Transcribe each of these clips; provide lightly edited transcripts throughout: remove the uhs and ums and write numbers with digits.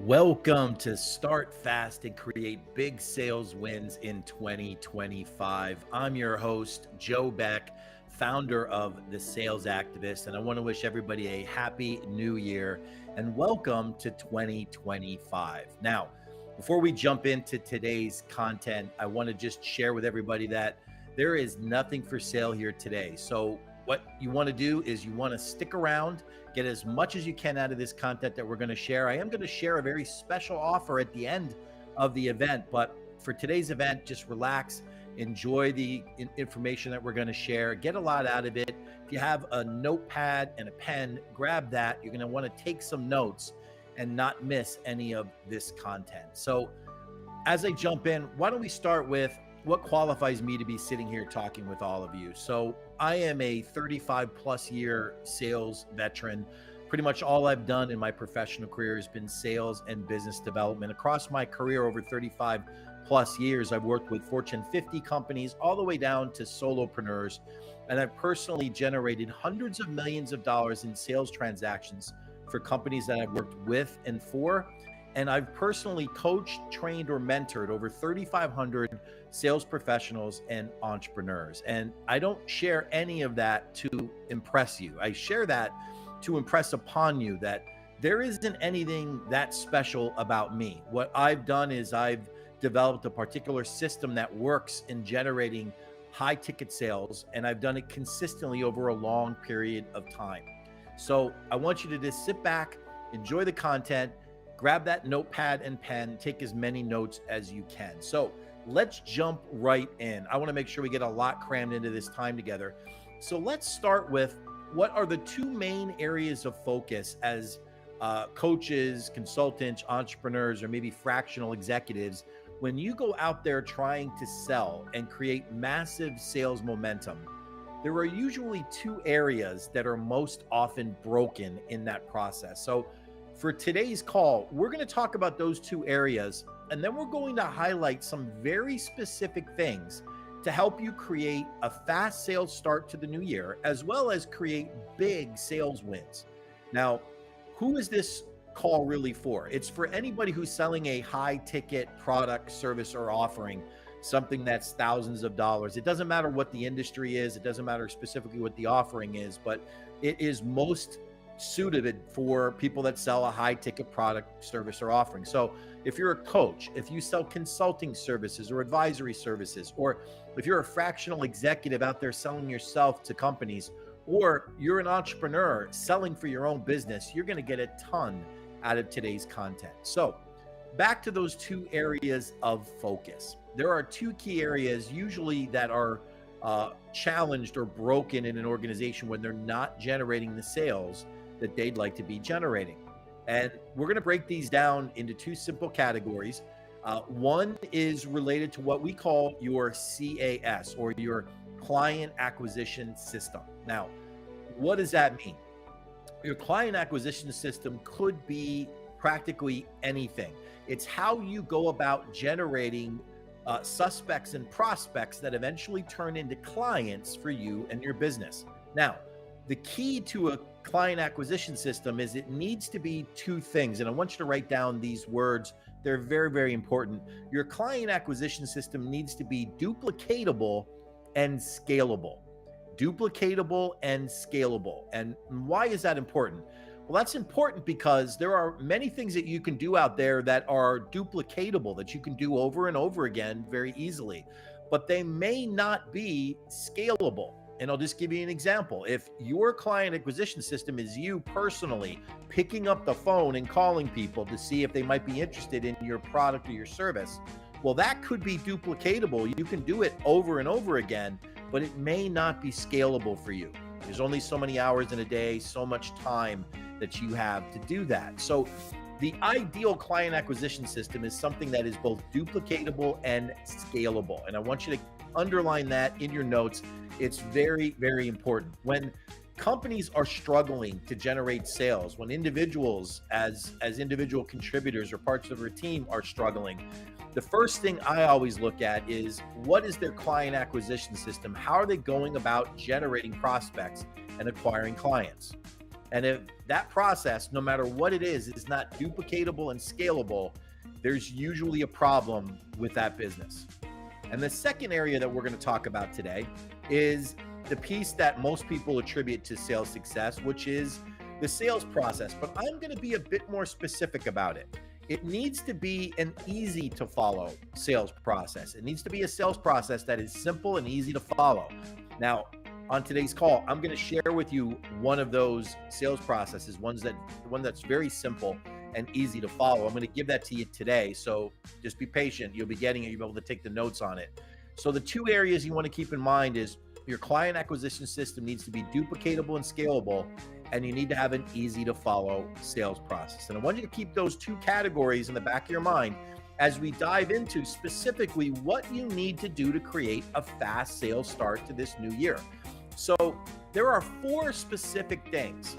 Welcome to Start Fast and Create Big Sales Wins in 2025. I'm your host, Joe Beck, founder of The Sales Activist, and I want to wish everybody a happy new year and welcome to 2025. Now, before we jump into today's content, I want to just share with everybody that there is nothing for sale here today. So what you want to do is you want to stick around, get as much as you can out of this content that we're going to share. I am going to share a very special offer at the end of the event, but for today's event, just relax, enjoy the information that we're going to share, get a lot out of it. If you have a notepad and a pen, grab that. You're going to want to take some notes and not miss any of this content. So as I jump in, why don't we start with what qualifies me to be sitting here talking with all of you? So I am a 35 plus year sales veteran. Pretty much all I've done in my professional career has been sales and business development. Across my career over 35 plus years, I've worked with Fortune 50 companies all the way down to solopreneurs. And I've personally generated hundreds of millions of dollars in sales transactions for companies that I've worked with and for. And I've personally coached, trained, or mentored over 3,500 sales professionals and entrepreneurs. And I don't share any of that to impress you. I share that to impress upon you that there isn't anything that special about me. What I've done is I've developed a particular system that works in generating high ticket sales, and I've done it consistently over a long period of time. So I want you to just sit back, enjoy the content, grab that notepad and pen, take as many notes as you can. So let's jump right in. I want to make sure we get a lot crammed into this time together. So let's start with what are the two main areas of focus as coaches, consultants, entrepreneurs, or maybe fractional executives when you go out there trying to sell and create massive sales momentum. There are usually two areas that are most often broken in that process. So for today's call, we're going to talk about those two areas, and then we're going to highlight some very specific things to help you create a fast sales start to the new year, as well as create big sales wins. Now, who is this call really for? It's for anybody who's selling a high ticket product, service, or offering, something that's thousands of dollars. It doesn't matter what the industry is. It doesn't matter specifically what the offering is, but it is most suited for people that sell a high ticket product, service, or offering. So if you're a coach, if you sell consulting services or advisory services, or if you're a fractional executive out there selling yourself to companies, or you're an entrepreneur selling for your own business, you're going to get a ton out of today's content. So back to those two areas of focus. There are two key areas usually that are challenged or broken in an organization when they're not generating the sales that they'd like to be generating. And we're going to break these down into two simple categories. One is related to what we call your CAS, or your client acquisition system. Now, what does that mean? Your client acquisition system could be practically anything. It's how you go about generating suspects and prospects that eventually turn into clients for you and your business. Now, the key to a client acquisition system is it needs to be two things. And I want you to write down these words. They're very, very important. Your client acquisition system needs to be duplicatable and scalable. Duplicatable and scalable. And why is that important? Well, that's important because there are many things that you can do out there that are duplicatable, that you can do over and over again very easily, but they may not be scalable. And I'll just give you an example. If your client acquisition system is you personally picking up the phone and calling people to see if they might be interested in your product or your service, well, that could be duplicatable. You can do it over and over again, but it may not be scalable for you. There's only so many hours in a day, so much time that you have to do that. So the ideal client acquisition system is something that is both duplicatable and scalable. And I want you to underline that in your notes. It's very, very important. When companies are struggling to generate sales, when individuals as individual contributors or parts of their team are struggling, the first thing I always look at is, what is their client acquisition system? How are they going about generating prospects and acquiring clients? And if that process, no matter what it is not duplicatable and scalable, there's usually a problem with that business. And the second area that we're going to talk about today is the piece that most people attribute to sales success, which is the sales process. But I'm going to be a bit more specific about it. It needs to be an easy to follow sales process. It needs to be a sales process that is simple and easy to follow. Now, on today's call, I'm going to share with you one of those sales processes, one that's very simple and easy to follow. I'm going to give that to you today. So just be patient. You'll be getting it. You'll be able to take the notes on it. So the two areas you want to keep in mind is your client acquisition system needs to be duplicatable and scalable, and you need to have an easy to follow sales process. And I want you to keep those two categories in the back of your mind as we dive into specifically what you need to do to create a fast sales start to this new year. So there are 4 specific things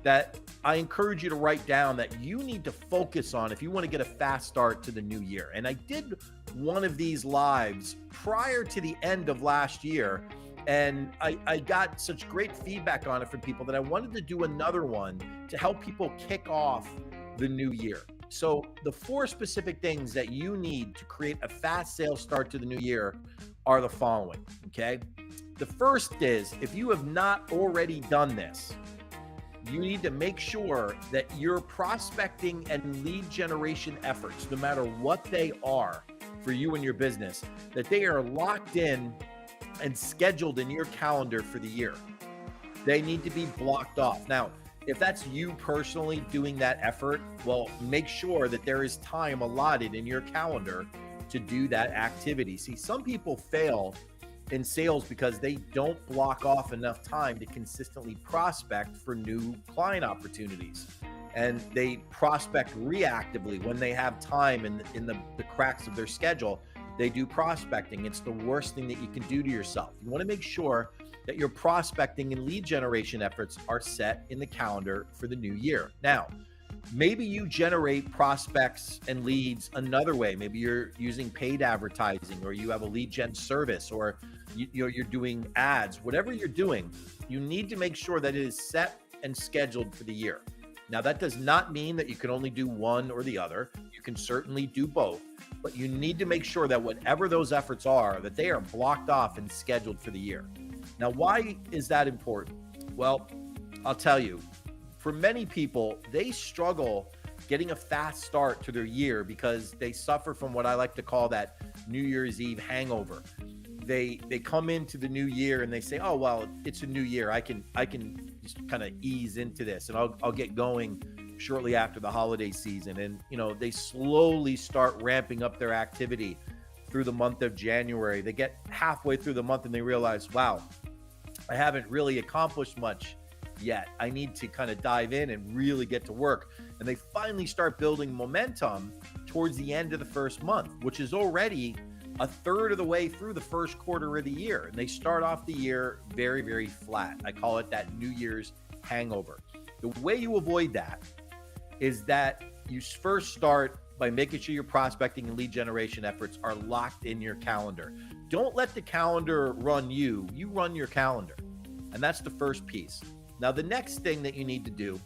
that I encourage you to write down that you need to focus on if you want to get a fast start to the new year. And I did one of these lives prior to the end of last year, and I got such great feedback on it from people that I wanted to do another one to help people kick off the new year. So the 4 specific things that you need to create a fast sales start to the new year are the following, okay? The first is, if you have not already done this, you need to make sure that your prospecting and lead generation efforts, no matter what they are for you and your business, that they are locked in and scheduled in your calendar for the year. They need to be blocked off. Now, if that's you personally doing that effort, well, make sure that there is time allotted in your calendar to do that activity. See, some people fail in sales because they don't block off enough time to consistently prospect for new client opportunities. And they prospect reactively when they have time in the cracks of their schedule. They do prospecting. It's the worst thing that you can do to yourself. You want to make sure that your prospecting and lead generation efforts are set in the calendar for the new year. Now, maybe you generate prospects and leads another way. Maybe you're using paid advertising, or you have a lead gen service, or you're doing ads. Whatever you're doing, you need to make sure that it is set and scheduled for the year. Now, that does not mean that you can only do one or the other. You can certainly do both, but you need to make sure that whatever those efforts are, that they are blocked off and scheduled for the year. Now, why is that important? Well, I'll tell you, for many people, they struggle getting a fast start to their year because they suffer from what I like to call that New Year's Eve hangover. They come into the new year and they say, oh, well, it's a new year. I can just kind of ease into this, and I'll get going shortly after the holiday season. And, they slowly start ramping up their activity through the month of January. They get halfway through the month and they realize, wow, I haven't really accomplished much yet. I need to kind of dive in and really get to work. And they finally start building momentum towards the end of the first month, which is already a third of the way through the first quarter of the year. And they start off the year very, very flat. I call it that New Year's hangover. The way you avoid that is that you first start by making sure your prospecting and lead generation efforts are locked in your calendar. Don't let the calendar run you. You run your calendar. And that's the first piece. Now, the next thing that you need to do,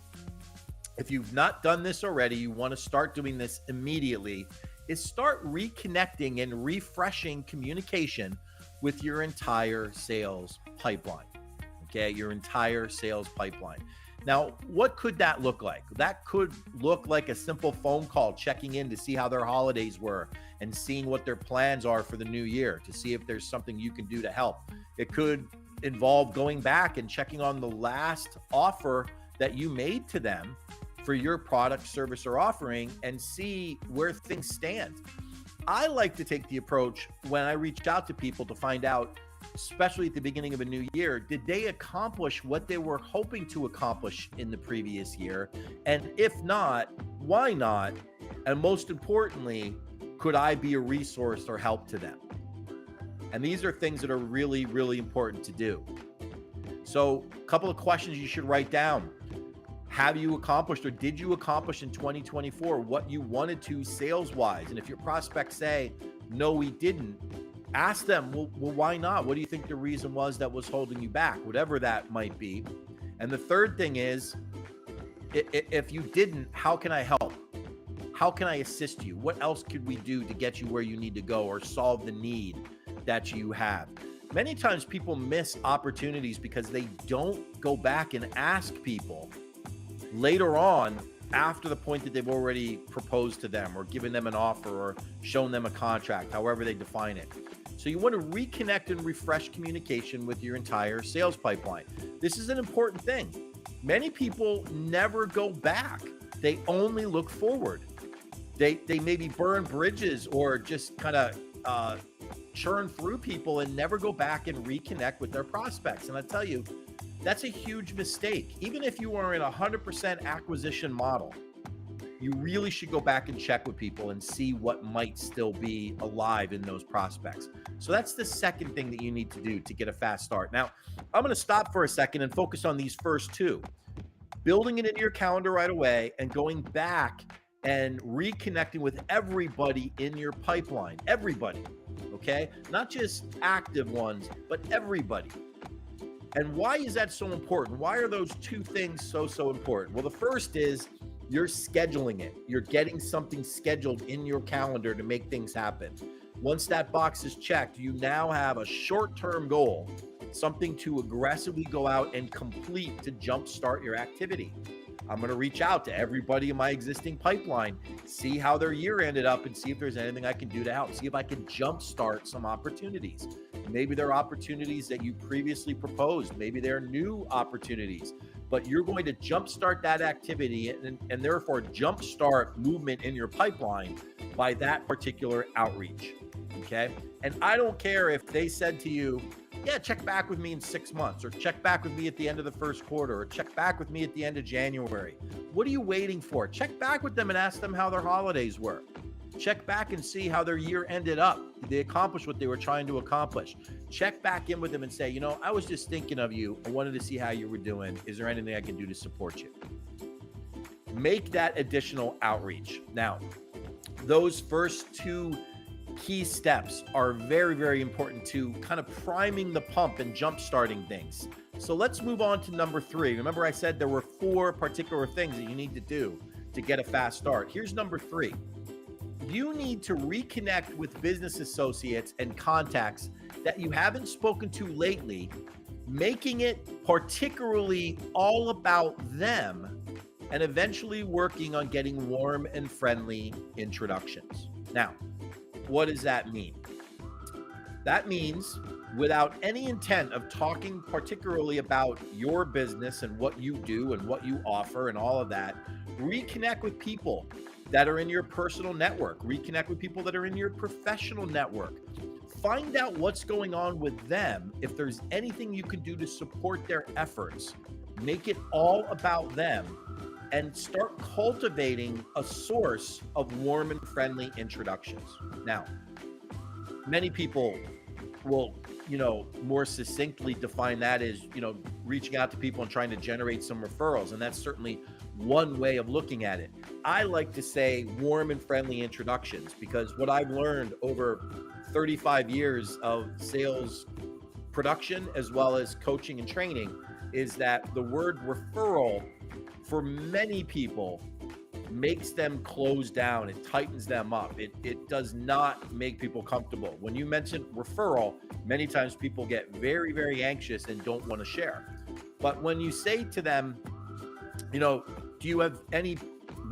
if you've not done this already, you want to start doing this immediately, is start reconnecting and refreshing communication with your entire sales pipeline. Okay, your entire sales pipeline. Now, what could that look like? That could look like a simple phone call, checking in to see how their holidays were and seeing what their plans are for the new year, to see if there's something you can do to help. It could involve going back and checking on the last offer that you made to them for your product, service, or offering and see where things stand. I like to take the approach when I reach out to people to find out, especially at the beginning of a new year, did they accomplish what they were hoping to accomplish in the previous year? And if not, why not? And most importantly, could I be a resource or help to them? And these are things that are really, really important to do. So a couple of questions you should write down. Have you accomplished, or did you accomplish in 2024 what you wanted to sales-wise? And if your prospects say, no, we didn't, ask them, well, why not? What do you think the reason was that was holding you back? Whatever that might be. And the third thing is, If you didn't, how can I help? How can I assist you? What else could we do to get you where you need to go or solve the need that you have? Many times people miss opportunities because they don't go back and ask people later on after the point that they've already proposed to them or given them an offer or shown them a contract, however they define it. So you want to reconnect and refresh communication with your entire sales pipeline. This is an important thing. Many people never go back. They only look forward. They maybe burn bridges or just kind of churn through people and never go back and reconnect with their prospects. And I tell you, that's a huge mistake. Even if you are in a 100% acquisition model, you really should go back and check with people and see what might still be alive in those prospects. So that's the second thing that you need to do to get a fast start. Now, I'm going to stop for a second and focus on these first two. Building it into your calendar right away and going back and reconnecting with everybody in your pipeline. Everybody, okay? Not just active ones, but everybody. And why is that so important? Why are those two things so important? Well, the first is you're scheduling it. You're getting something scheduled in your calendar to make things happen. Once that box is checked, you now have a short-term goal, something to aggressively go out and complete to jumpstart your activity. I'm going to reach out to everybody in my existing pipeline, see how their year ended up, and see if there's anything I can do to help. See if I can jumpstart some opportunities. Maybe they're opportunities that you previously proposed. Maybe they're new opportunities. But you're going to jumpstart that activity and therefore jumpstart movement in your pipeline by that particular outreach. Okay? And I don't care if they said to you, yeah, check back with me in 6 months, or check back with me at the end of the first quarter, or check back with me at the end of January. What are you waiting for? Check back with them and ask them how their holidays were. Check back and see how their year ended up. Did they accomplish what they were trying to accomplish? Check back in with them and say, you know, I was just thinking of you. I wanted to see how you were doing. Is there anything I can do to support you? Make that additional outreach. Now, those first two key steps are very, very important to kind of priming the pump and jump starting things. So let's move on to number 3. Remember I said there were 4 particular things that you need to do to get a fast start. Here's number 3. You need to reconnect with business associates and contacts that you haven't spoken to lately, making it particularly all about them and eventually working on getting warm and friendly introductions. Now, what does that mean? That means without any intent of talking particularly about your business and what you do and what you offer and all of that, reconnect with people that are in your personal network, reconnect with people that are in your professional network. Find out what's going on with them. If there's anything you can do to support their efforts, make it all about them and start cultivating a source of warm and friendly introductions. Now, many people will, more succinctly define that as, reaching out to people and trying to generate some referrals. And that's certainly one way of looking at it. I like to say warm and friendly introductions, because what I've learned over 35 years of sales production, as well as coaching and training, is that the word referral for many people makes them close down. It tightens them up. It does not make people comfortable. When you mention referral, many times people get very, very anxious and don't want to share. But when you say to them, do you have any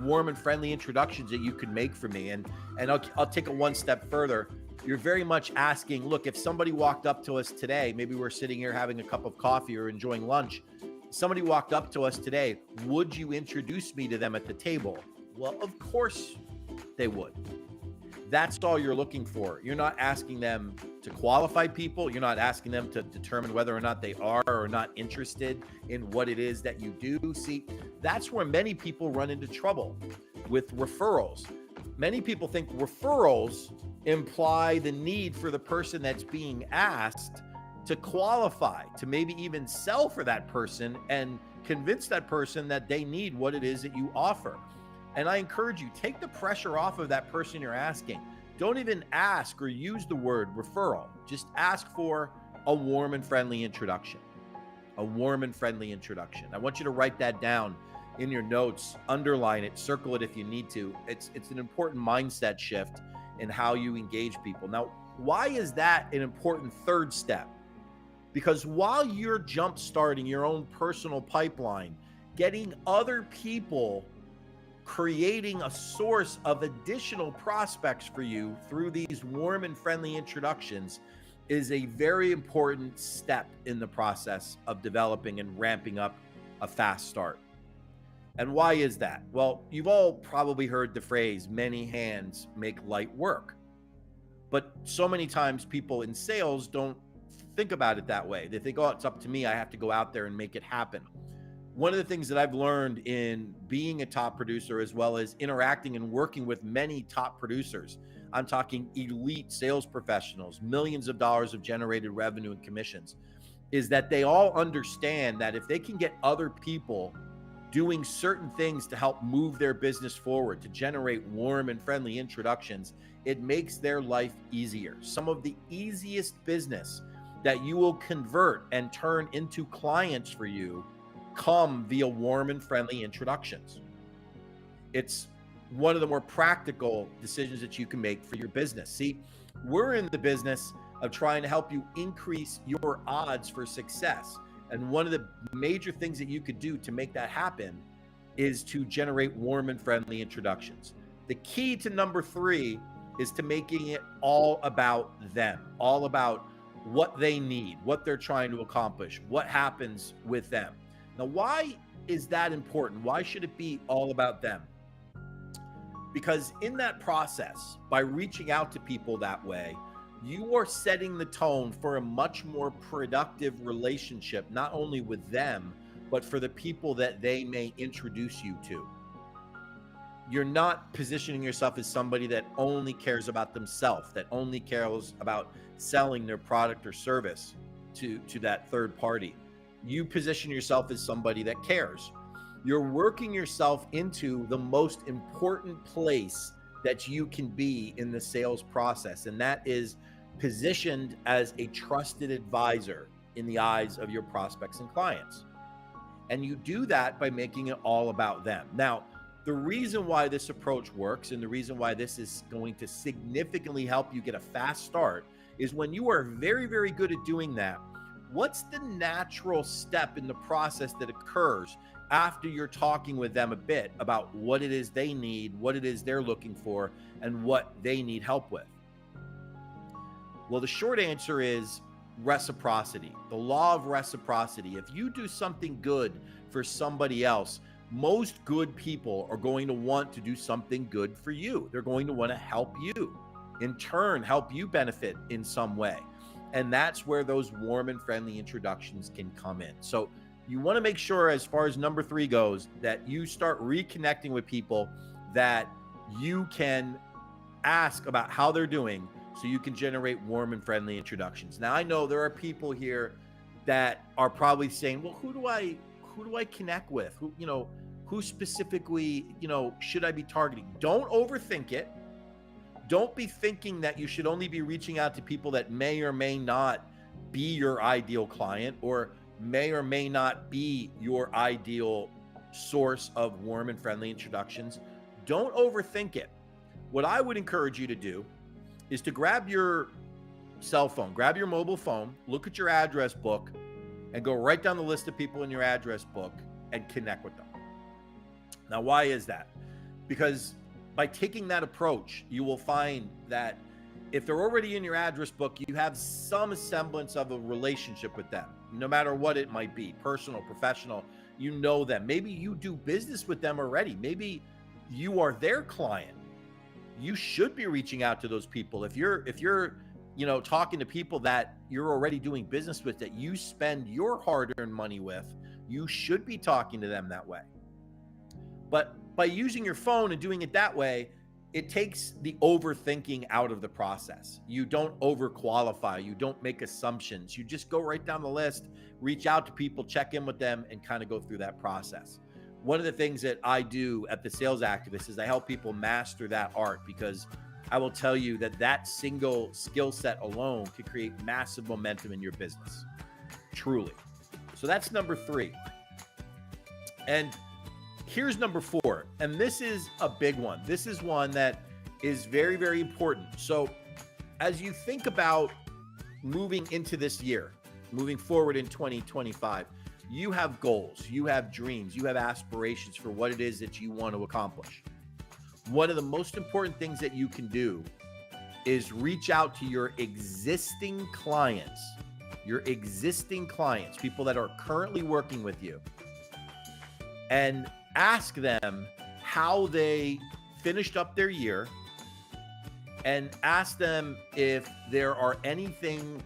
warm and friendly introductions that you could make for me? And I'll take it one step further. You're very much asking, look, if somebody walked up to us today, maybe we're sitting here having a cup of coffee or enjoying lunch. Somebody walked up to us today, would you introduce me to them at the table? Well, of course they would. That's all you're looking for. You're not asking them to qualify people. You're not asking them to determine whether or not they are or not interested in what it is that you do. See, that's where many people run into trouble with referrals. Many people think referrals imply the need for the person that's being asked to qualify, to maybe even sell for that person and convince that person that they need what it is that you offer. And I encourage you, take the pressure off of that person you're asking. Don't even ask or use the word referral. Just ask for a warm and friendly introduction. A warm and friendly introduction. I want you to write that down in your notes, underline it, circle it if you need to. It's an important mindset shift in how you engage people. Now, why is that an important third step? Because while you're jump starting your own personal pipeline, getting other people creating a source of additional prospects for you through these warm and friendly introductions is a very important step in the process of developing and ramping up a fast start. And why is that? Well, you've all probably heard the phrase, many hands make light work. But so many times people in sales don't think about it that way. They think, oh, it's up to me. I have to go out there and make it happen. One of the things that I've learned in being a top producer, as well as interacting and working with many top producers, I'm talking elite sales professionals, millions of dollars of generated revenue and commissions, is that they all understand that if they can get other people doing certain things to help move their business forward, to generate warm and friendly introductions, it makes their life easier. Some of the easiest business that you will convert and turn into clients for you come via warm and friendly introductions. It's one of the more practical decisions that you can make for your business. See, we're in the business of trying to help you increase your odds for success. And one of the major things that you could do to make that happen is to generate warm and friendly introductions. The key to number 3 is to making it all about them, all about what they need, what they're trying to accomplish, what happens with them. Now, why is that important? Why should it be all about them? Because in that process, by reaching out to people that way, you are setting the tone for a much more productive relationship, not only with them, but for the people that they may introduce you to. You're not positioning yourself as somebody that only cares about themselves, that only cares about selling their product or service to that third party. You position yourself as somebody that cares. You're working yourself into the most important place that you can be in the sales process, and that is positioned as a trusted advisor in the eyes of your prospects and clients. And you do that by making it all about them. Now, the reason why this approach works and the reason why this is going to significantly help you get a fast start is when you are very, very good at doing that, what's the natural step in the process that occurs after you're talking with them a bit about what it is they need, what it is they're looking for, and what they need help with? Well, the short answer is reciprocity, the law of reciprocity. If you do something good for somebody else, most good people are going to want to do something good for you. They're going to want to help you, in turn, help you benefit in some way. And that's where those warm and friendly introductions can come in. So you want to make sure, as far as number 3 goes, that you start reconnecting with people that you can ask about how they're doing, so you can generate warm and friendly introductions. Now, I know there are people here that are probably saying, well, who do I connect with? Who specifically, should I be targeting? Don't overthink it. Don't be thinking that you should only be reaching out to people that may or may not be your ideal client, or may or may not be your ideal source of warm and friendly introductions. Don't overthink it. What I would encourage you to do is to grab your cell phone, grab your mobile phone, look at your address book, and go right down the list of people in your address book and connect with them. Now, why is that? Because by taking that approach, you will find that if they're already in your address book, you have some semblance of a relationship with them, no matter what it might be, personal, professional. You know them. Maybe you do business with them already. Maybe you are their client. You should be reaching out to those people. If you're talking to people that you're already doing business with, that you spend your hard-earned money with, you should be talking to them that way. But by using your phone and doing it that way, it takes the overthinking out of the process. You don't overqualify. You don't make assumptions. You just go right down the list, reach out to people, check in with them, and kind of go through that process. One of the things that I do at the Sales Activist is I help people master that art, because I will tell you that single skill set alone can create massive momentum in your business, truly. So that's number 3. And Here's number 4, and this is a big one. This is one that is very, very important. So as you think about moving into this year, moving forward in 2025, you have goals, you have dreams, you have aspirations for what it is that you want to accomplish. One of the most important things that you can do is reach out to your existing clients, people that are currently working with you, and ask them how they finished up their year, and ask them if there are any things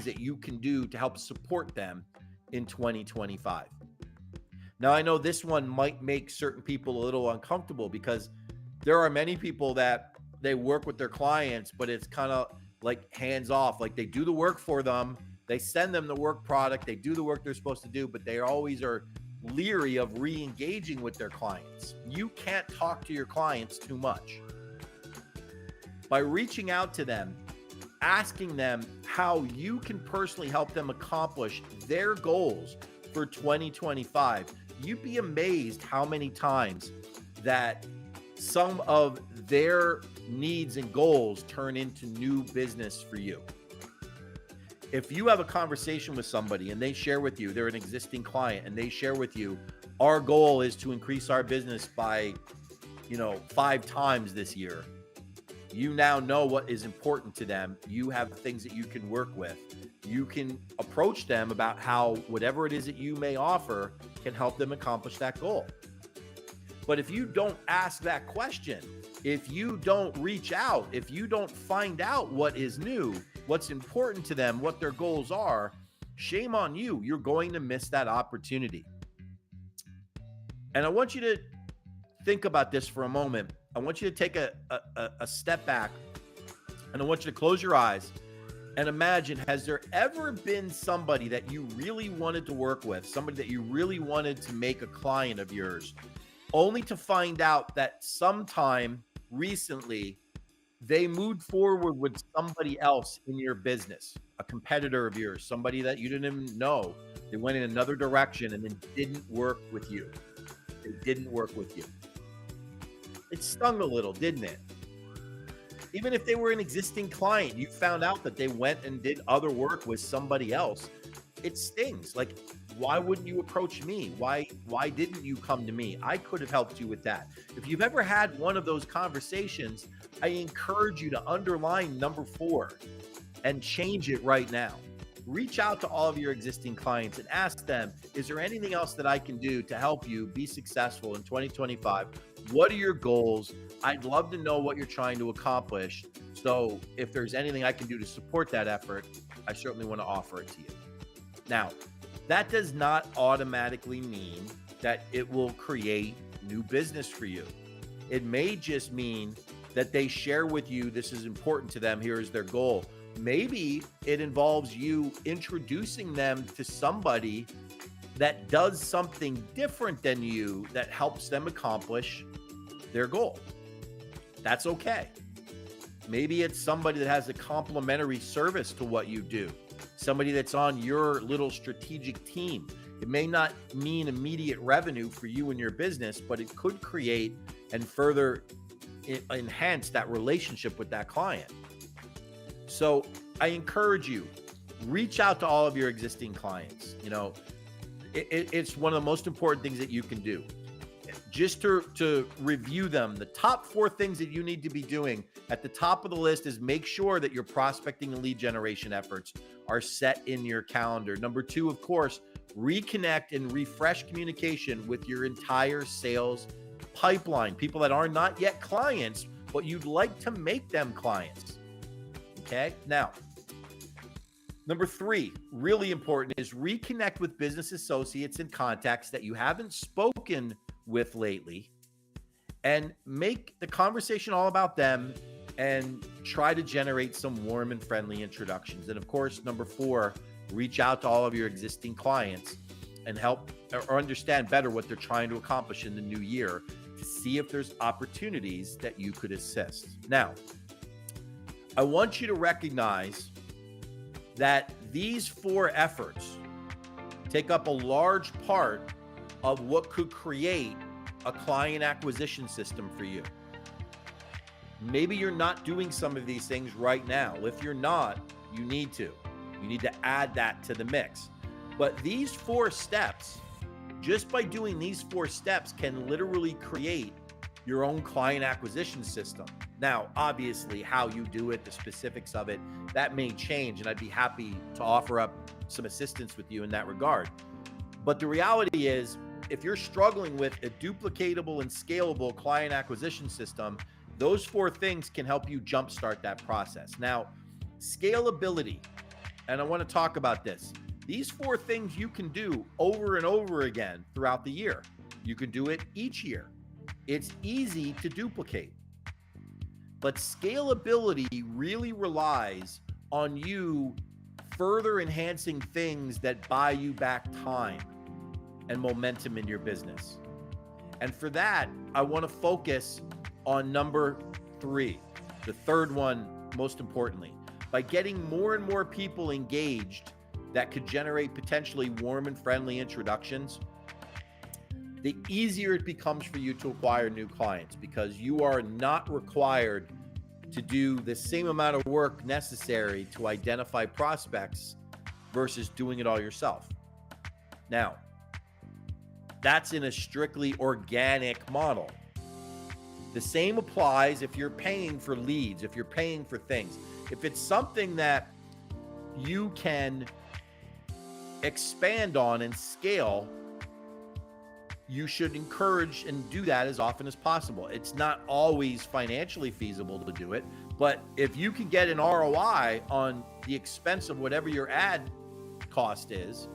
that you can do to help support them in 2025. Now, I know this one might make certain people a little uncomfortable because there are many people that they work with their clients, but it's kind of like hands off. Like they do the work for them, they send them the work product, they do the work they're supposed to do, but they always are leery of re-engaging with their clients. You can't talk to your clients too much. By reaching out to them, asking them how you can personally help them accomplish their goals for 2025, you'd be amazed how many times that some of their needs and goals turn into new business for you. If you have a conversation with somebody and they share with you, they're an existing client, and they share with you, our goal is to increase our business by, 5 times this year. You now know what is important to them. You have things that you can work with. You can approach them about how whatever it is that you may offer can help them accomplish that goal. But if you don't ask that question, if you don't reach out, if you don't find out what is new, what's important to them, what their goals are, shame on you. You're going to miss that opportunity. And I want you to think about this for a moment. I want you to take a step back, and I want you to close your eyes and imagine, has there ever been somebody that you really wanted to work with, somebody that you really wanted to make a client of yours, only to find out that sometime recently they moved forward with somebody else in your business, a competitor of yours, somebody that you didn't even know. They went in another direction and then didn't work with you. They didn't work with you. It stung a little, didn't it? Even if they were an existing client, you found out that they went and did other work with somebody else. It stings. Like, why wouldn't you approach me? Why didn't you come to me? I could have helped you with that. If you've ever had one of those conversations, I encourage you to underline number 4 and change it right now. Reach out to all of your existing clients and ask them, is there anything else that I can do to help you be successful in 2025? What are your goals? I'd love to know what you're trying to accomplish. So if there's anything I can do to support that effort, I certainly want to offer it to you. Now, that does not automatically mean that it will create new business for you. It may just mean that they share with you, this is important to them, here is their goal. Maybe it involves you introducing them to somebody that does something different than you that helps them accomplish their goal. That's okay. Maybe it's somebody that has a complementary service to what you do, somebody that's on your little strategic team. It may not mean immediate revenue for you and your business, but it could create and further enhance that relationship with that client. So I encourage you, reach out to all of your existing clients. It's one of the most important things that you can do. Just to review them, the top 4 things that you need to be doing at the top of the list is make sure that your prospecting and lead generation efforts are set in your calendar. Number 2, of course, reconnect and refresh communication with your entire sales pipeline, people that are not yet clients, but you'd like to make them clients. Okay. Now, number 3, really important, is reconnect with business associates and contacts that you haven't spoken with lately, and make the conversation all about them and try to generate some warm and friendly introductions. And of course, number 4, reach out to all of your existing clients and help or understand better what they're trying to accomplish in the new year to see if there's opportunities that you could assist. Now, I want you to recognize that these 4 efforts take up a large part of what could create a client acquisition system for you. Maybe you're not doing some of these things right now. If you're not, you need to. You need to add that to the mix. But these 4 steps, just by doing these 4 steps, can literally create your own client acquisition system. Now, obviously, how you do it, the specifics of it, that may change, and I'd be happy to offer up some assistance with you in that regard. But the reality is, if you're struggling with a duplicatable and scalable client acquisition system, those 4 things can help you jumpstart that process. Now, scalability, and I want to talk about this. These 4 things you can do over and over again throughout the year. You can do it each year. It's easy to duplicate. But scalability really relies on you further enhancing things that buy you back time and momentum in your business. And for that, I want to focus on number 3, the third one, most importantly, by getting more and more people engaged that could generate potentially warm and friendly introductions. The easier it becomes for you to acquire new clients, because you are not required to do the same amount of work necessary to identify prospects versus doing it all yourself. Now, that's in a strictly organic model. The same applies if you're paying for leads, if you're paying for things. If it's something that you can expand on and scale, you should encourage and do that as often as possible. It's not always financially feasible to do it, but if you can get an ROI on the expense of whatever your ad cost is,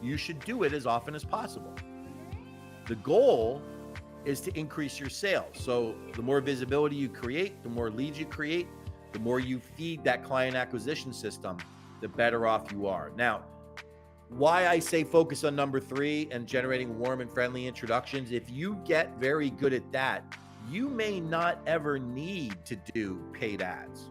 you should do it as often as possible. The goal is to increase your sales. So the more visibility you create, the more leads you create, the more you feed that client acquisition system, the better off you are. Now, why I say focus on number 3 and generating warm and friendly introductions, if you get very good at that, you may not ever need to do paid ads.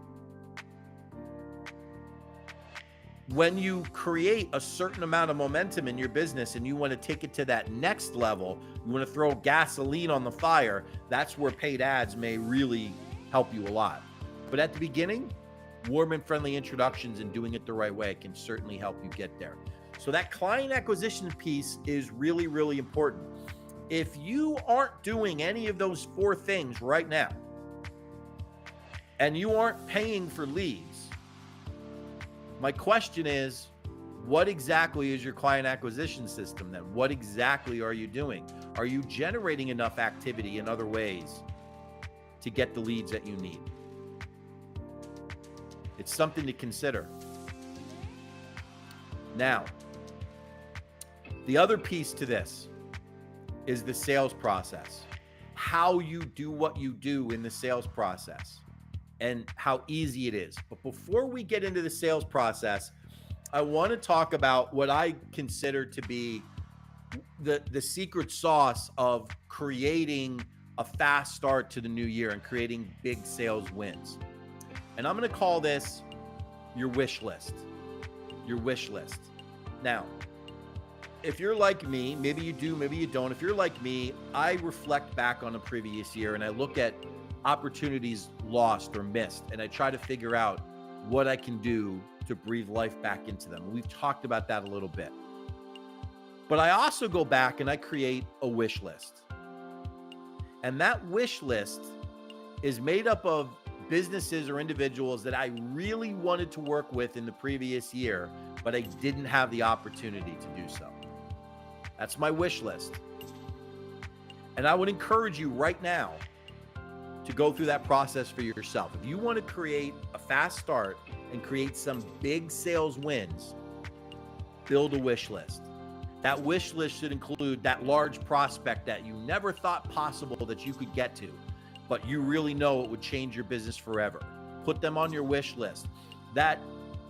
When you create a certain amount of momentum in your business and you want to take it to that next level, you want to throw gasoline on the fire, that's where paid ads may really help you a lot. But at the beginning, warm and friendly introductions and doing it the right way can certainly help you get there. So that client acquisition piece is really, really important. If you aren't doing any of those 4 things right now, and you aren't paying for leads, my question is, what exactly is your client acquisition system then? What exactly are you doing? Are you generating enough activity in other ways to get the leads that you need? It's something to consider. Now, the other piece to this is the sales process. How you do what you do in the sales process and how easy it is. But before we get into the sales process, I want to talk about what I consider to be the secret sauce of creating a fast start to the new year and creating big sales wins. And I'm going to call this your wish list. Your wish list. Now, if you're like me, maybe you do, maybe you don't. If you're like me, I reflect back on the previous year and I look at opportunities lost or missed, and I try to figure out what I can do to breathe life back into them. We've talked about that a little bit. But I also go back and I create a wish list. And that wish list is made up of businesses or individuals that I really wanted to work with in the previous year, but I didn't have the opportunity to do so. That's my wish list. And I would encourage you right now to go through that process for yourself. If you want to create a fast start and create some big sales wins, build a wish list. That wish list should include that large prospect that you never thought possible that you could get to, but you really know it would change your business forever. Put them on your wish list. That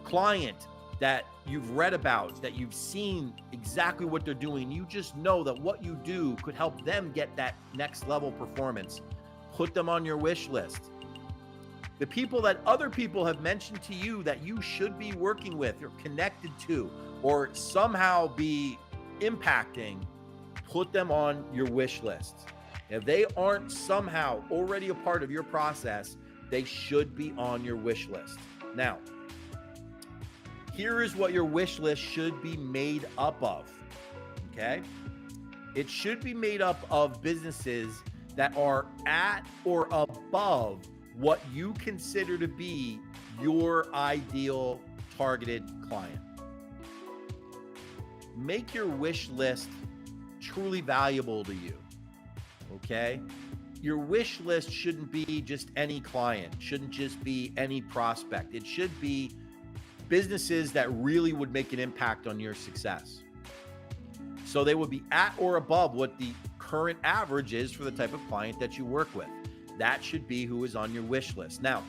client that you've read about, that you've seen exactly what they're doing, you just know that what you do could help them get that next level performance. Put them on your wish list. The people that other people have mentioned to you that you should be working with or connected to or somehow be impacting, put them on your wish list. If they aren't somehow already a part of your process, they should be on your wish list. Now, here is what your wish list should be made up of, okay? It should be made up of businesses that are at or above what you consider to be your ideal targeted client. Make your wish list truly valuable to you, okay? Your wish list shouldn't be just any client, shouldn't just be any prospect. It should be businesses that really would make an impact on your success. So they would be at or above what the current average is for the type of client that you work with. That should be who is on your wish list. Now,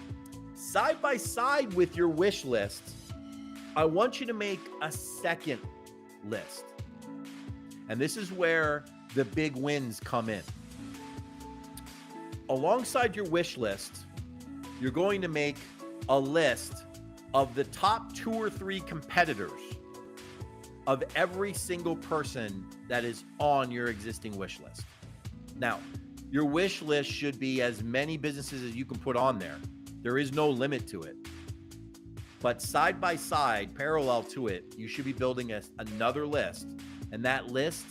side by side with your wish list, I want you to make a second list. And this is where the big wins come in. Alongside your wish list, you're going to make a list of the top 2 or 3 competitors of every single person that is on your existing wish list. Now, your wish list should be as many businesses as you can put on there. There is no limit to it. But side by side, parallel to it, you should be building another list. And that list,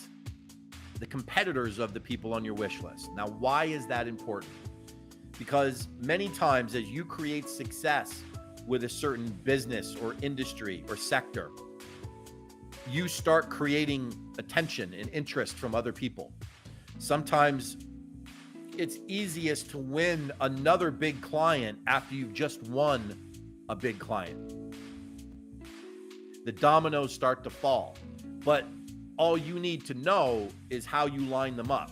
the competitors of the people on your wish list. Now, why is that important? Because many times as you create success with a certain business or industry or sector, you start creating attention and interest from other people. Sometimes it's easiest to win another big client after you've just won a big client. The dominoes start to fall, but all you need to know is how you line them up.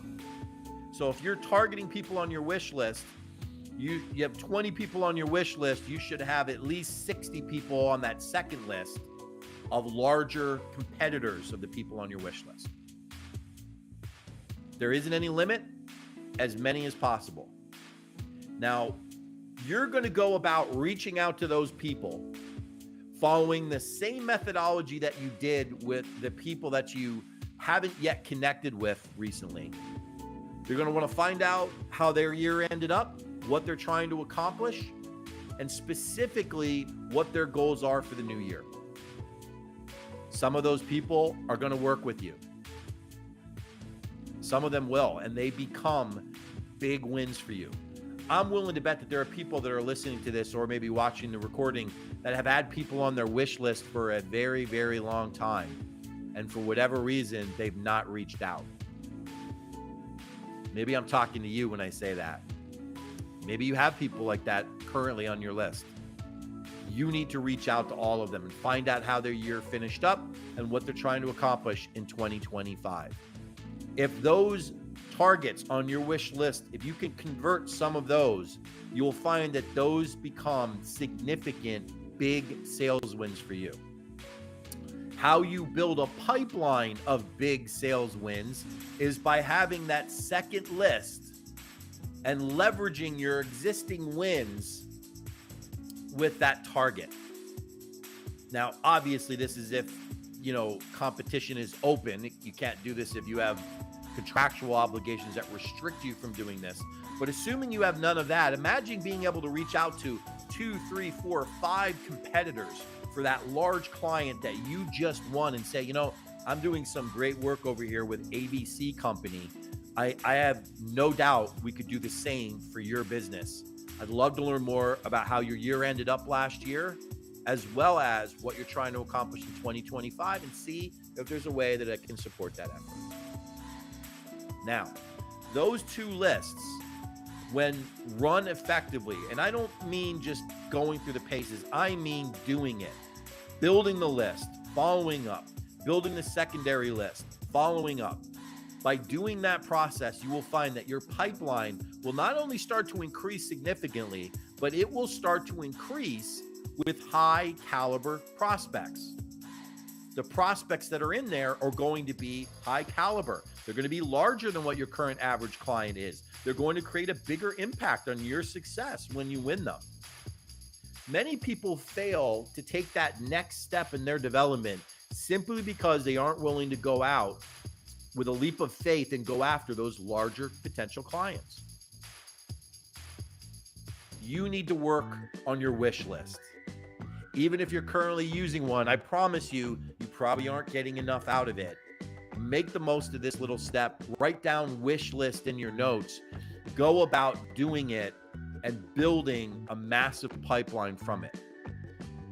So if you're targeting people on your wish list, you have 20 people on your wish list, you should have at least 60 people on that second list of larger competitors of the people on your wish list. There isn't any limit, as many as possible. Now, you're going to go about reaching out to those people following the same methodology that you did with the people that you haven't yet connected with recently. You're going to want to find out how their year ended up, what they're trying to accomplish, and specifically what their goals are for the new year. Some of those people are going to work with you. Some of them will, and they become big wins for you. I'm willing to bet that there are people that are listening to this or maybe watching the recording that have had people on their wish list for a very, very long time. And for whatever reason, they've not reached out. Maybe I'm talking to you when I say that. Maybe you have people like that currently on your list. You need to reach out to all of them and find out how their year finished up and what they're trying to accomplish in 2025. If those targets on your wish list, if you can convert some of those, you will find that those become significant big sales wins for you. How you build a pipeline of big sales wins is by having that second list and leveraging your existing wins with that target. Now, obviously, this is if, competition is open. You can't do this if you have contractual obligations that restrict you from doing this. But assuming you have none of that, imagine being able to reach out to 2, 3, 4, 5 competitors for that large client that you just won and say, I'm doing some great work over here with ABC company. I have no doubt we could do the same for your business. I'd love to learn more about how your year ended up last year, as well as what you're trying to accomplish in 2025, and see if there's a way that I can support that effort. Now, those two lists, when run effectively, and I don't mean just going through the paces, I mean doing it. Building the list, following up, building the secondary list, following up. By doing that process, you will find that your pipeline will not only start to increase significantly, but it will start to increase with high caliber prospects. The prospects that are in there are going to be high caliber. They're going to be larger than what your current average client is. They're going to create a bigger impact on your success when you win them. Many people fail to take that next step in their development simply because they aren't willing to go out with a leap of faith and go after those larger potential clients. You need to work on your wish list. Even if you're currently using one, I promise you, you probably aren't getting enough out of it. Make the most of this little step. Write down wish list in your notes. Go about doing it and building a massive pipeline from it.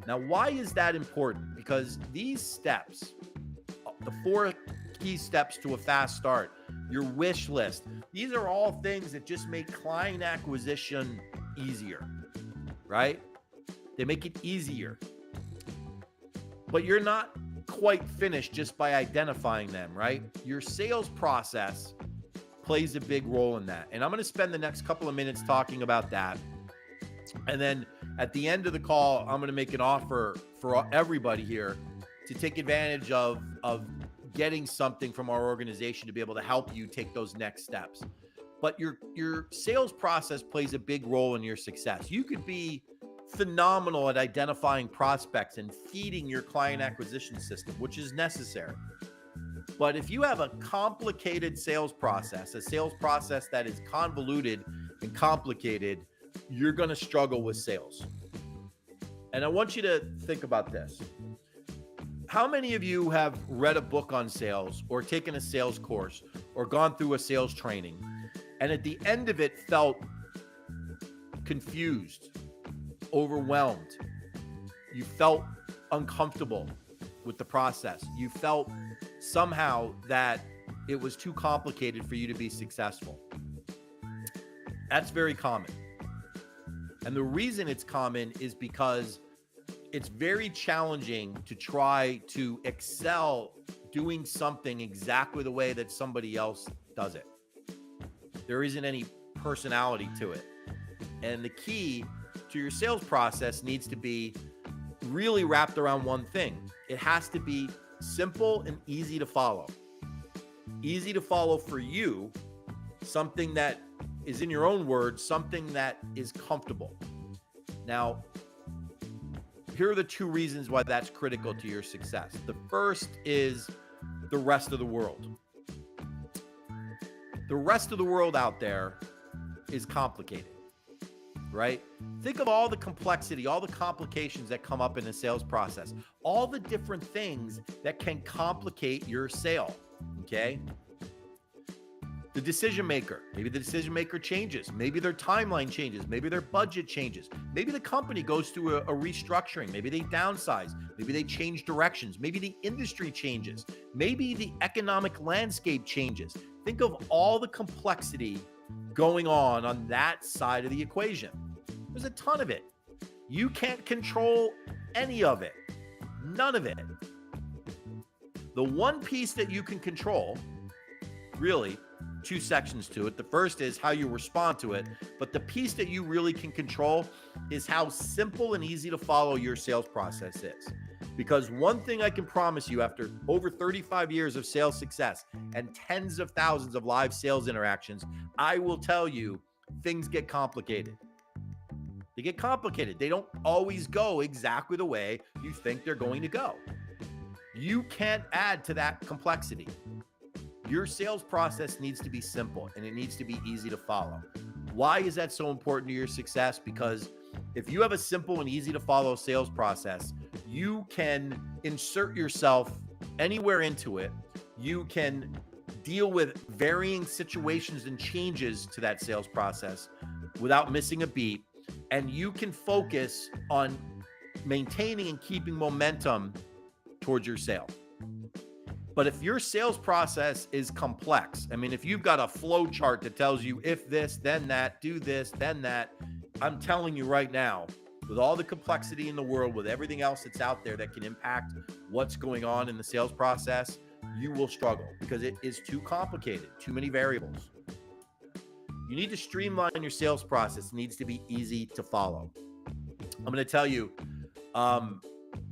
Now, why is that important? Because these steps, the 4 key steps to a fast start, your wish list, these are all things that just make client acquisition easier, right? They make it easier. But you're not quite finished just by identifying them, right? Your sales process plays a big role in that. And I'm going to spend the next couple of minutes talking about that. And then at the end of the call, I'm going to make an offer for everybody here to take advantage of getting something from our organization to be able to help you take those next steps. But your sales process plays a big role in your success. You could be phenomenal at identifying prospects and feeding your client acquisition system, which is necessary. But if you have a complicated sales process, a sales process that is convoluted and complicated, you're going to struggle with sales. And I want you to think about this. How many of you have read a book on sales or taken a sales course or gone through a sales training and at the end of it felt confused, overwhelmed? You felt uncomfortable with the process. You felt somehow that it was too complicated for you to be successful. That's very common. And the reason it's common is because it's very challenging to try to excel doing something exactly the way that somebody else does it. There isn't any personality to it. And the key to your sales process needs to be really wrapped around one thing. It has to be simple and easy to follow. Easy to follow for you, something that is, in your own words, something that is comfortable. Now, here are the 2 reasons why that's critical to your success. The first is the rest of the world. The rest of the world out there is complicated, right? Think of all the complexity, all the complications that come up in the sales process, all the different things that can complicate your sale, okay? The decision maker, maybe the decision maker changes. Maybe their timeline changes. Maybe their budget changes. Maybe the company goes through a restructuring. Maybe they downsize. Maybe they change directions. Maybe the industry changes. Maybe the economic landscape changes. Think of all the complexity going on that side of the equation. There's a ton of it. You can't control any of it. None of it. The one piece that you can control, really, 2 sections to it. The first is how you respond to it, but the piece that you really can control is how simple and easy to follow your sales process is. Because one thing I can promise you, after over 35 years of sales success and tens of thousands of live sales interactions, I will tell you, things get complicated. They get complicated. They don't always go exactly the way you think they're going to go. You can't add to that complexity. Your sales process needs to be simple and it needs to be easy to follow. Why is that so important to your success? Because if you have a simple and easy to follow sales process, you can insert yourself anywhere into it. You can deal with varying situations and changes to that sales process without missing a beat. And you can focus on maintaining and keeping momentum towards your sale. But if your sales process is complex, I mean, if you've got a flow chart that tells you if this, then that, do this, then that, I'm telling you right now, with all the complexity in the world, with everything else that's out there that can impact what's going on in the sales process, you will struggle because it is too complicated, too many variables. You need to streamline your sales process. It needs to be easy to follow. I'm going to tell you,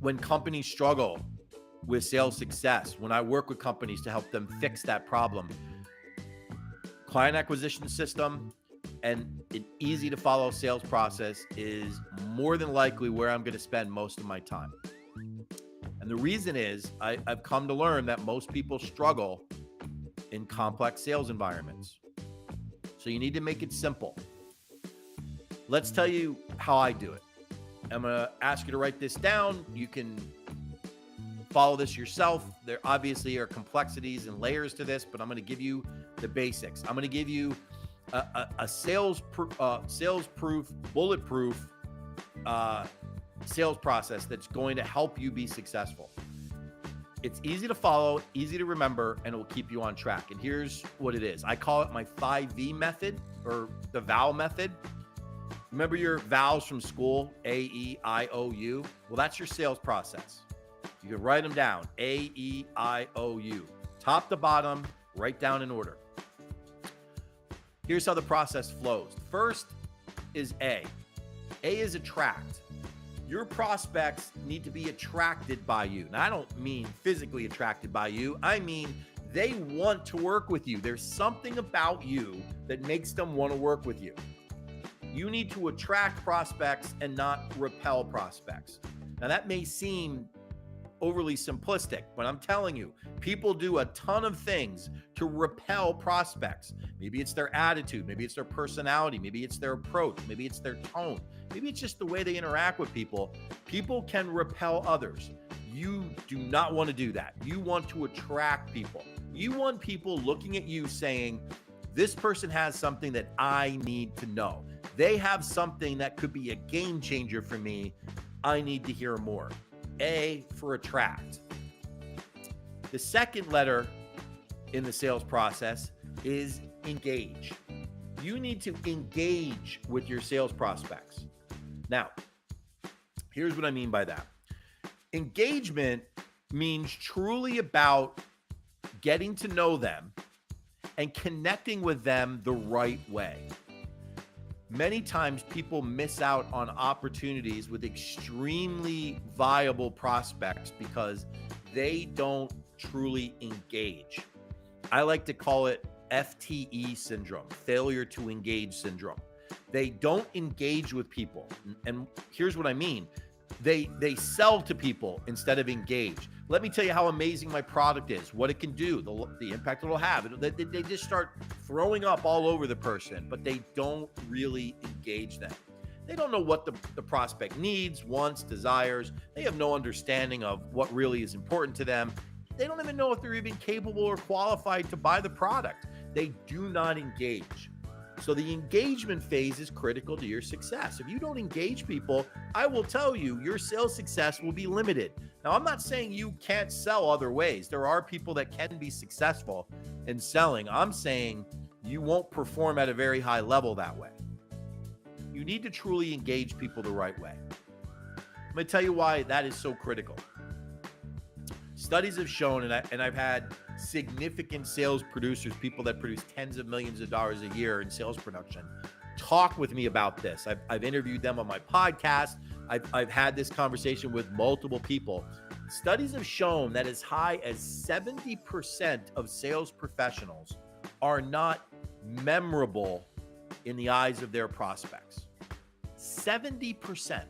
when companies struggle with sales success, when I work with companies to help them fix that problem, client acquisition system and an easy to follow sales process is more than likely where I'm going to spend most of my time. And the reason is I've come to learn that most people struggle in complex sales environments. So you need to make it simple. Let's tell you how I do it. I'm going to ask you to write this down. You can follow this yourself. There obviously are complexities and layers to this, but I'm going to give you the basics. I'm going to give you a sales-proof, bulletproof sales process that's going to help you be successful. It's easy to follow, easy to remember, and it will keep you on track. And here's what it is. I call it my 5V method, or the VOW method. Remember your vowels from school, A, E, I, O, U? Well, that's your sales process. You can write them down, A, E, I, O, U. Top to bottom, write down in order. Here's how the process flows. First is A. A is attract. Your prospects need to be attracted by you. Now, I don't mean physically attracted by you. I mean, they want to work with you. There's something about you that makes them want to work with you. You need to attract prospects and not repel prospects. Now, that may seem overly simplistic, but I'm telling you, people do a ton of things to repel prospects. Maybe it's their attitude, maybe it's their personality, maybe it's their approach, maybe it's their tone, maybe it's just the way they interact with people. People can repel others. You do not want to do that. You want to attract people. You want people looking at you saying, this person has something that I need to know. They have something that could be a game changer for me. I need to hear more. A for attract. The second letter in the sales process is engage. You need to engage with your sales prospects. Now, here's what I mean by that. Engagement means truly about getting to know them and connecting with them the right way. Many times people miss out on opportunities with extremely viable prospects because they don't truly engage. I like to call it FTE syndrome, failure to engage syndrome. They don't engage with people. And here's what I mean. They sell to people instead of engage. Let me tell you how amazing my product is, what it can do, the impact it'll have. They just start throwing up all over the person, but they don't really engage them. They don't know what the prospect needs, wants, desires. They have no understanding of what really is important to them. They don't even know if they're even capable or qualified to buy the product. They do not engage. So the engagement phase is critical to your success. If you don't engage people, I will tell you, your sales success will be limited. Now, I'm not saying you can't sell other ways. There are people that can be successful in selling. I'm saying you won't perform at a very high level that way. You need to truly engage people the right way. I'm going to tell you why that is so critical. Studies have shown, and I've had significant sales producers, people that produce tens of millions of dollars a year in sales production, talk with me about this. I've interviewed them on my podcast. I've had this conversation with multiple people. Studies have shown that as high as 70% of sales professionals are not memorable in the eyes of their prospects. 70%.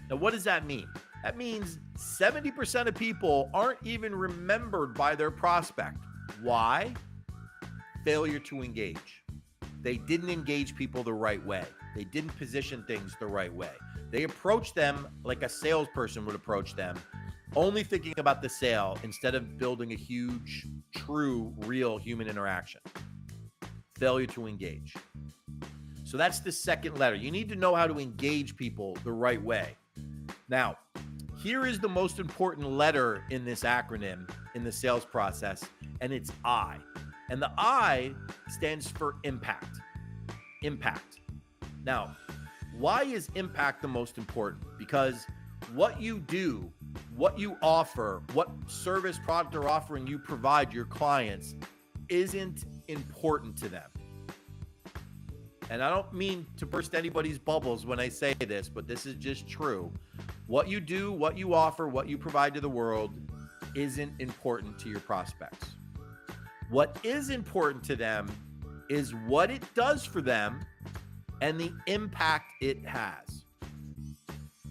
Now, what does that mean? That means 70% of people aren't even remembered by their prospect. Why? Failure to engage. They didn't engage people the right way. They didn't position things the right way. They approached them like a salesperson would approach them, only thinking about the sale instead of building a huge, true, real human interaction. Failure to engage. So that's the second letter. You need to know how to engage people the right way. Now, here is the most important letter in this acronym in the sales process, and it's I. And the I stands for impact. Impact. Now, why is impact the most important? Because what you do, what you offer, what service, product, or offering you provide your clients isn't important to them. And I don't mean to burst anybody's bubbles when I say this, but this is just true. What you do, what you offer, what you provide to the world isn't important to your prospects. What is important to them is what it does for them and the impact it has.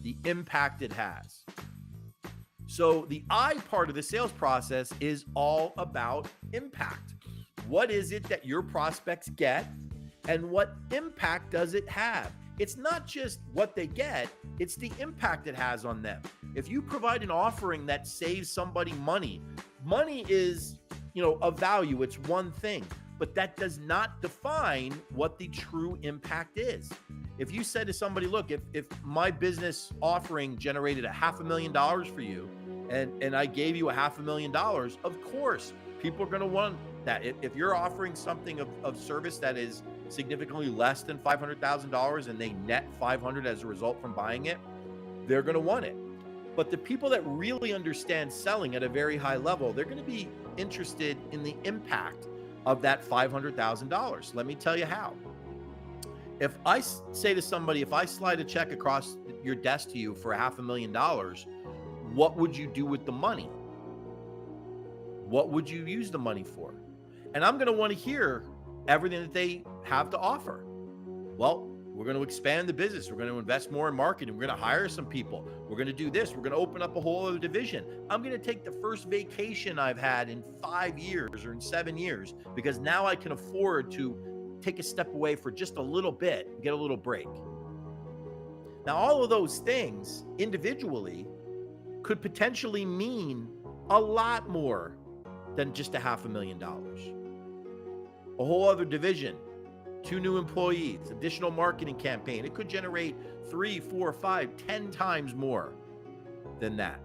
The impact it has. So the I part of the sales process is all about impact. What is it that your prospects get, and what impact does it have? It's not just what they get, it's the impact it has on them. If you provide an offering that saves somebody money, money is, a value, it's one thing, but that does not define what the true impact is. If you said to somebody, look, if my business offering generated $500,000 for you, and I gave you $500,000, of course, people are going to want that. If you're offering something of service that is significantly less than $500,000 and they net 500 as a result from buying it, they're going to want it. But the people that really understand selling at a very high level, they're going to be interested in the impact of that $500,000. Let me tell you how. If I say to somebody, if I slide a check across your desk to you for $500,000, what would you do with the money? What would you use the money for? And I'm going to want to hear everything that they have to offer. Well, we're going to expand the business. We're going to invest more in marketing. We're going to hire some people. We're going to do this. We're going to open up a whole other division. I'm going to take the first vacation I've had in 5 years or in 7 years, because now I can afford to take a step away for just a little bit and get a little break. Now, all of those things individually could potentially mean a lot more than just $500,000. A whole other division, 2 new employees, additional marketing campaign. It could generate 3, 4, 5, 10 times more than that.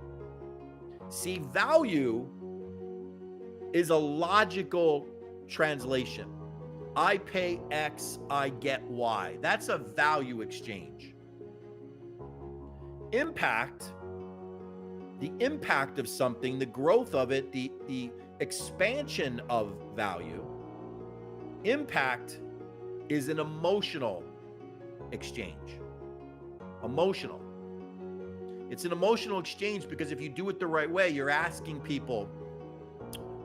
See, value is a logical translation. I pay X, I get Y. That's a value exchange. Impact, the impact of something, the growth of it, the expansion of value. Impact is an emotional exchange. Emotional. It's an emotional exchange because if you do it the right way, you're asking people,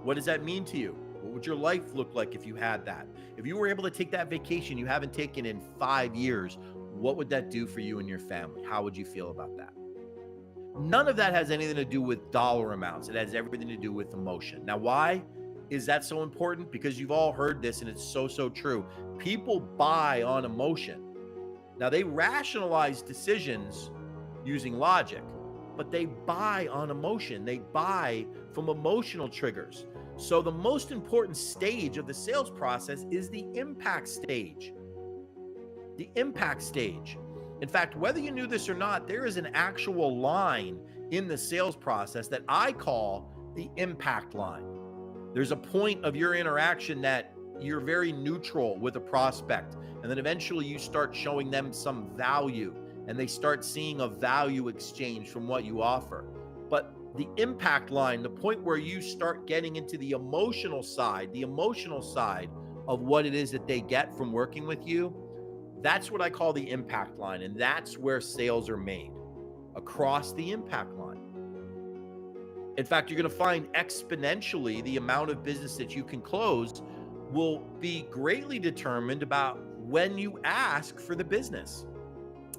what does that mean to you? What would your life look like if you had that? If you were able to take that vacation you haven't taken in 5 years, what would that do for you and your family? How would you feel about that? None of that has anything to do with dollar amounts. It has everything to do with emotion. Now, why is that so important? Because you've all heard this and it's so true. People buy on emotion. Now, they rationalize decisions using logic, but they buy on emotion. They buy from emotional triggers. So the most important stage of the sales process is the impact stage. The impact stage. In fact, whether you knew this or not, there is an actual line in the sales process that I call the impact line. There's a point of your interaction that you're very neutral with a prospect, and then eventually you start showing them some value, and they start seeing a value exchange from what you offer. But the impact line, the point where you start getting into the emotional side of what it is that they get from working with you, that's what I call the impact line, and that's where sales are made, across the impact line. In fact, you're going to find exponentially the amount of business that you can close will be greatly determined about when you ask for the business.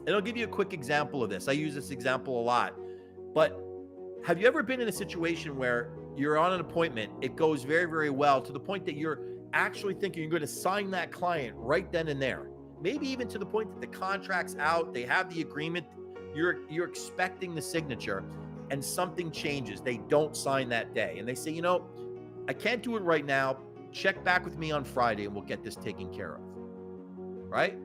And I'll give you a quick example of this. I use this example a lot. But have you ever been in a situation where you're on an appointment, it goes very, very well to the point that you're actually thinking you're going to sign that client right then and there? Maybe even to the point that the contract's out, they have the agreement, you're expecting the signature, and something changes. They don't sign that day. And they say, I can't do it right now. Check back with me on Friday and we'll get this taken care of. Right?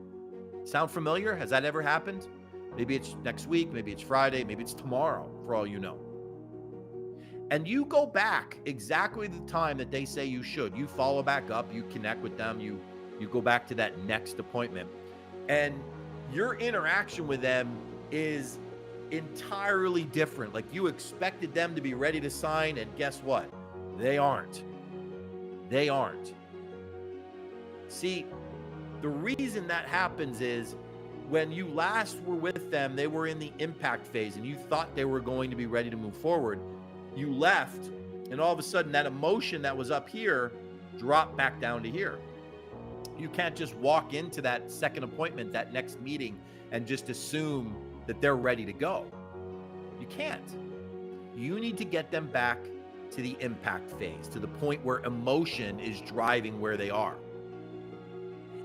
Sound familiar? Has that ever happened? Maybe it's next week, maybe it's Friday, maybe it's tomorrow, for all you know. And you go back exactly the time that they say you should. You follow back up, you connect with them, you go back to that next appointment. And your interaction with them is entirely different. Like you expected them to be ready to sign, and guess what? They aren't. They aren't. See, the reason that happens is when you last were with them, they were in the impact phase and you thought they were going to be ready to move forward. You left, and all of a sudden that emotion that was up here dropped back down to here. You can't just walk into that second appointment, that next meeting, and just assume that they're ready to go. You can't. You need to get them back to the impact phase, to the point where emotion is driving where they are.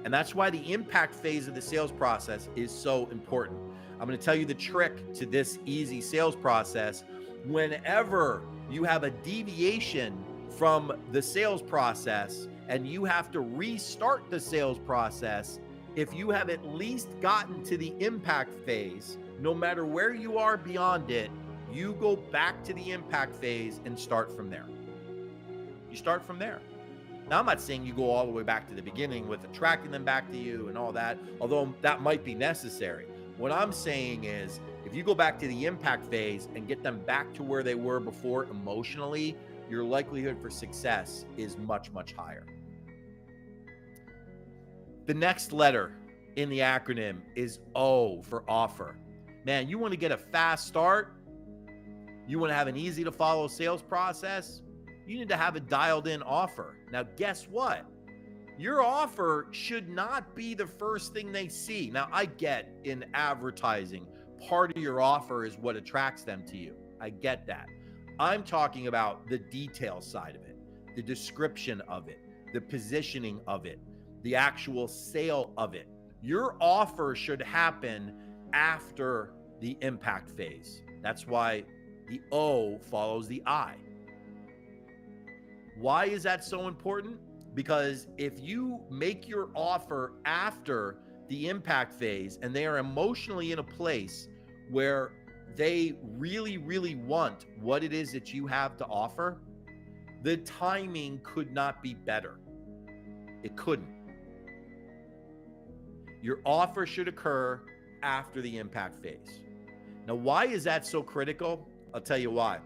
And that's why the impact phase of the sales process is so important. I'm going to tell you the trick to this easy sales process. Whenever you have a deviation from the sales process and you have to restart the sales process, if you have at least gotten to the impact phase, no matter where you are beyond it, you go back to the impact phase and start from there. You start from there. Now, I'm not saying you go all the way back to the beginning with attracting them back to you and all that, although that might be necessary. What I'm saying is, if you go back to the impact phase and get them back to where they were before emotionally, your likelihood for success is much, much higher. The next letter in the acronym is O for offer. Man, you want to get a fast start? You want to have an easy to follow sales process? You need to have a dialed in offer. Now, guess what? Your offer should not be the first thing they see. Now, I get in advertising, part of your offer is what attracts them to you. I get that. I'm talking about the detail side of it, the description of it, the positioning of it, the actual sale of it. Your offer should happen after the impact phase. That's why the O follows the I. Why is that so important? Because if you make your offer after the impact phase and they are emotionally in a place where they really, really want what it is that you have to offer, the timing could not be better. It couldn't. Your offer should occur after the impact phase. Now, why is that so critical? I'll tell you why.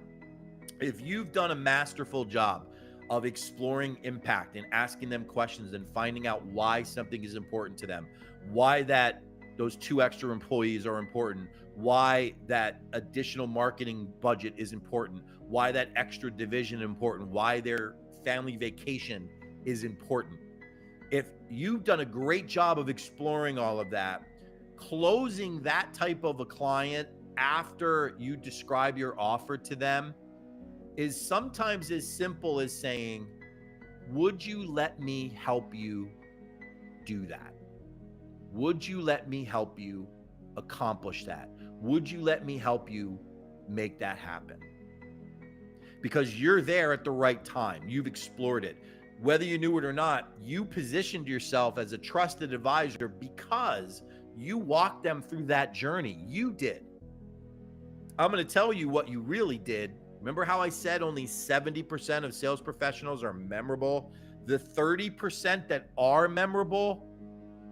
If you've done a masterful job of exploring impact and asking them questions and finding out why something is important to them, why that those 2 extra employees are important, why that additional marketing budget is important, why that extra division is important, why their family vacation is important. If you've done a great job of exploring all of that, closing that type of a client after you describe your offer to them is sometimes as simple as saying, would you let me help you do that? Would you let me help you accomplish that? Would you let me help you make that happen? Because you're there at the right time. You've explored it. Whether you knew it or not, you positioned yourself as a trusted advisor because you walked them through that journey. You did. I'm going to tell you what you really did. Remember how I said only 70% of sales professionals are memorable? The 30% that are memorable,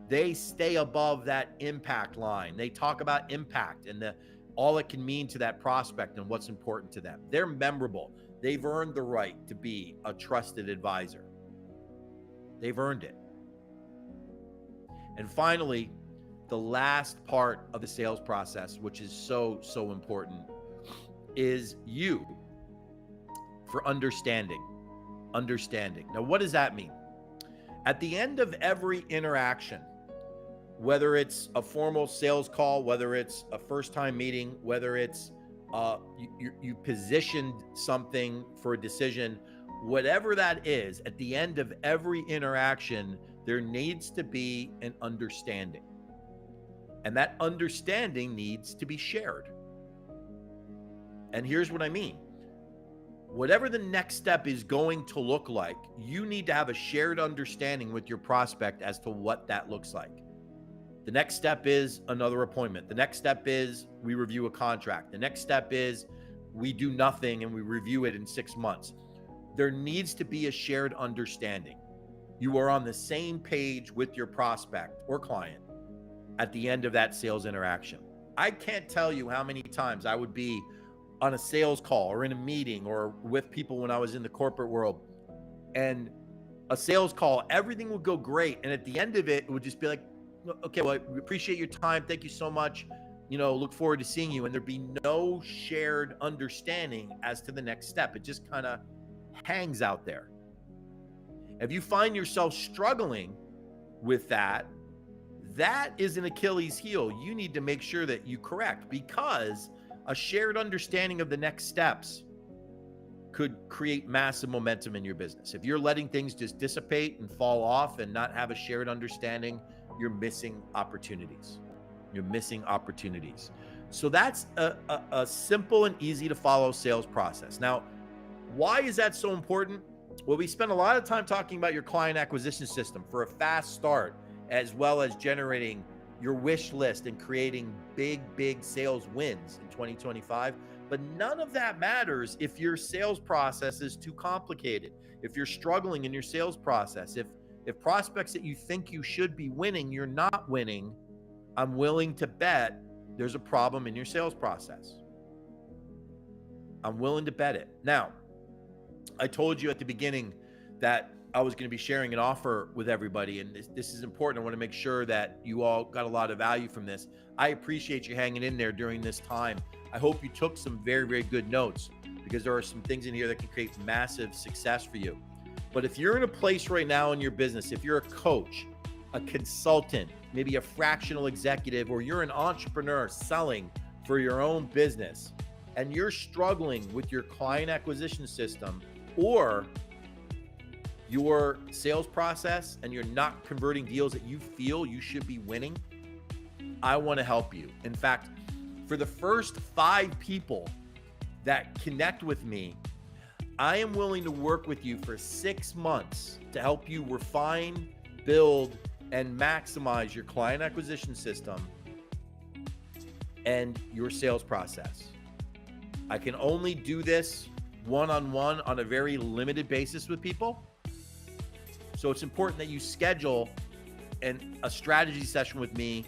they stay above that impact line. They talk about impact and all it can mean to that prospect and what's important to them. They're memorable. They've earned the right to be a trusted advisor. They've earned it. And finally, the last part of the sales process, which is so, so important, is you for understanding. Understanding. Now, what does that mean? At the end of every interaction, whether it's a formal sales call, whether it's a first-time meeting, whether it's you positioned something for a decision, whatever that is, at the end of every interaction, there needs to be an understanding. And that understanding needs to be shared. And here's what I mean. Whatever the next step is going to look like, you need to have a shared understanding with your prospect as to what that looks like. The next step is another appointment. The next step is we review a contract. The next step is we do nothing and we review it in 6 months. There needs to be a shared understanding. You are on the same page with your prospect or client at the end of that sales interaction. I can't tell you how many times I would be on a sales call or in a meeting or with people when I was in the corporate world, and a sales call, everything would go great. And at the end of it, it would just be like, okay, well, we appreciate your time. Thank you so much. Look forward to seeing you. And there'd be no shared understanding as to the next step. It just kind of hangs out there. If you find yourself struggling with that, that is an Achilles heel. You need to make sure that you correct, because A shared understanding of the next steps could create massive momentum in your business. If you're letting things just dissipate and fall off and not have a shared understanding, you're missing opportunities. You're missing opportunities. So that's a simple and easy to follow sales process. Now, why is that so important? Well, we spend a lot of time talking about your client acquisition system for a fast start, as well as generating your wish list and creating big sales wins in 2025. But none of that matters if your sales process is too complicated, if you're struggling in your sales process, if prospects that you think you should be winning, you're not winning. I'm willing to bet there's a problem in your sales process. I'm willing to bet it. Now, I told you at the beginning that I was going to be sharing an offer with everybody, and this is important. I want to make sure that you all got a lot of value from this. I appreciate you hanging in there during this time. I hope you took some very good notes, because there are some things in here that can create massive success for you. But if you're in a place right now in your business, if you're a coach, a consultant, maybe a fractional executive, or you're an entrepreneur selling for your own business, and you're struggling with your client acquisition system or your sales process, and you're not converting deals that you feel you should be winning, I want to help you. In fact, for the first 5 people that connect with me, I am willing to work with you for 6 months to help you refine, build, and maximize your client acquisition system and your sales process. I can only do this one-on-one on a very limited basis with people. So it's important that you schedule a strategy session with me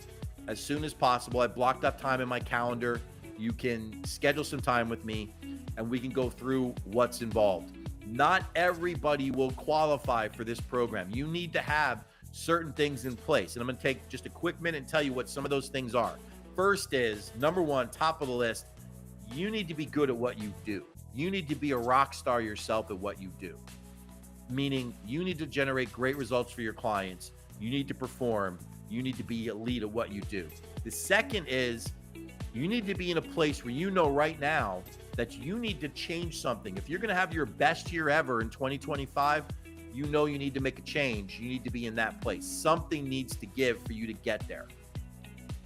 as soon as possible. I blocked up time in my calendar. You can schedule some time with me and we can go through what's involved. Not everybody will qualify for this program. You need to have certain things in place. And I'm going to take just a quick minute and tell you what some of those things are. First is, number one, top of the list, you need to be good at what you do. You need to be a rock star yourself at what you do. Meaning you need to generate great results for your clients. You need to perform. You need to be elite at what you do. The second is you need to be in a place where you know right now that you need to change something. If you're going to have your best year ever in 2025, you know you need to make a change. You need to be in that place. Something needs to give for you to get there.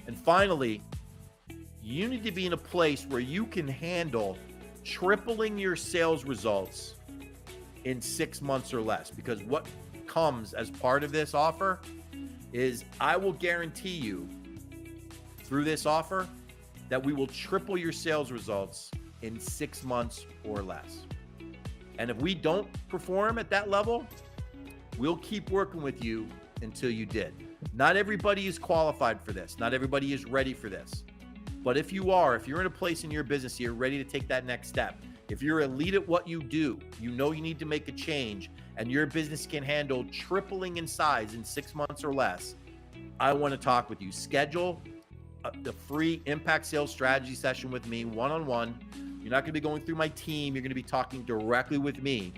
And finally, you need to be in a place where you can handle tripling your sales results in 6 months or less. Because what comes as part of this offer is I will guarantee you through this offer that we will triple your sales results in 6 months or less. And if we don't perform at that level, we'll keep working with you until you did. Not everybody is qualified for this. Not everybody is ready for this. But if you are, if you're in a place in your business, you're ready to take that next step. If you're elite at what you do, you know you need to make a change, and your business can handle tripling in size in 6 months or less, I want to talk with you. Schedule the free impact sales strategy session with me one-on-one. You're not going to be going through my team. You're going to be talking directly with me.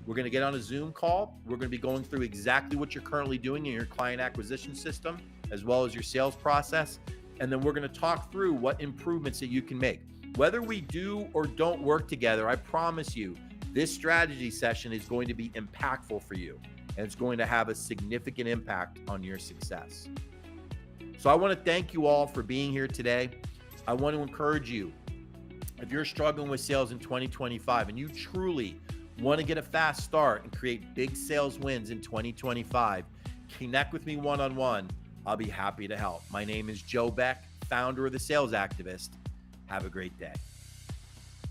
We're going to get on a Zoom call. We're going to be going through exactly what you're currently doing in your client acquisition system, as well as your sales process. And then we're going to talk through what improvements that you can make. Whether we do or don't work together, I promise you, this strategy session is going to be impactful for you, and it's going to have a significant impact on your success. So I want to thank you all for being here today. I want to encourage you, if you're struggling with sales in 2025 and you truly want to get a fast start and create big sales wins in 2025, connect with me one-on-one. I'll be happy to help. My name is Joe Beck, founder of The Sales Activist. Have a great day.